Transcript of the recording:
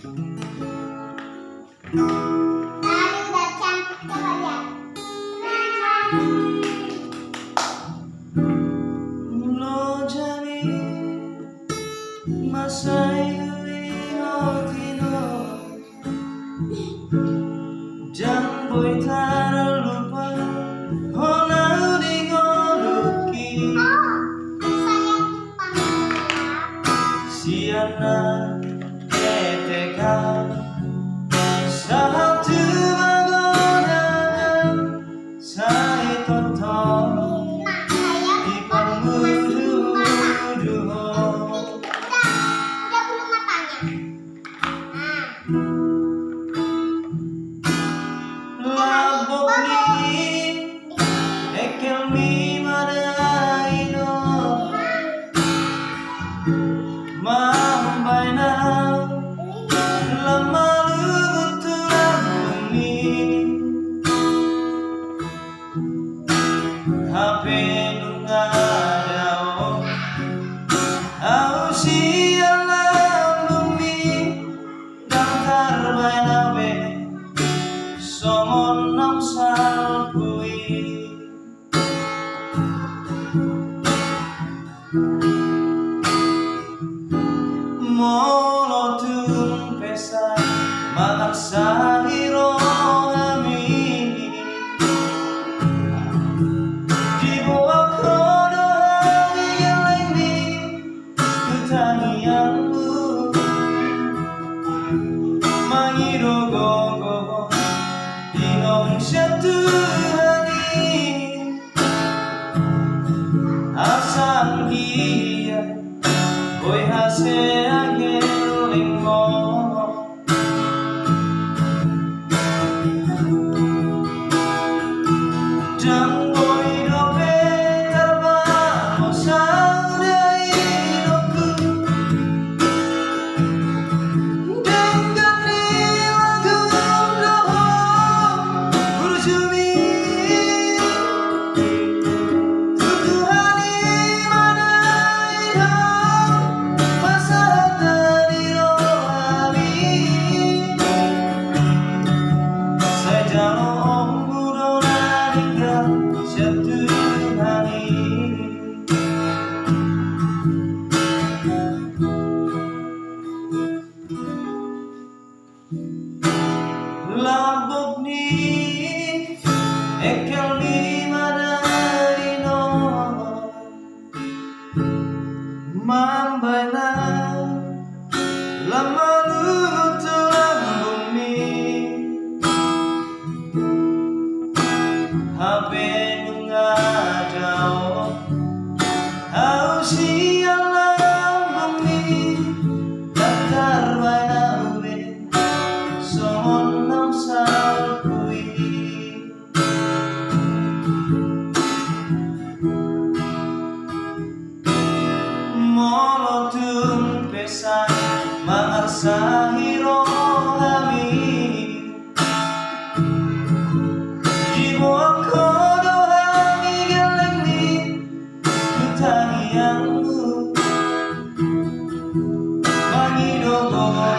Tadi udah cantik coba lihat. Lo jadi masai tino Jang boy tara lupa Hona di ngoluki Sayang Siana eteka Satu magonan Saya tonton Di pangmudu-mudu udah belum matanya. Labok ni Ekel mi madaino Mambay na Lama lutulan bumi Hape nung adao Au siya lang bumi Dantar bay na be Somon nam salpui Mono tung pesai Matak sa hiro ami Di bawah kodo hari yang lain Ketangianmu Mangiro gogo Dinong satu hari Asam dia Boy hase angel lingmo Jang boy dope terbang Mo saudai doku Dengan lagu doho Berjumi Tutu hari mana ino Pasal dari rohani Saya jauh mudo naringga Satu hari Labok ni Ekel ni madaino Mambay na Lama lutulan bumi Hape nung adao Au siya lang bumi Dantar bay na ube Somon nam salpui Mono tung pesai Mangar sa hiro ami Di bawah kodo ami geleng ni Ketangianmu Mangido gogo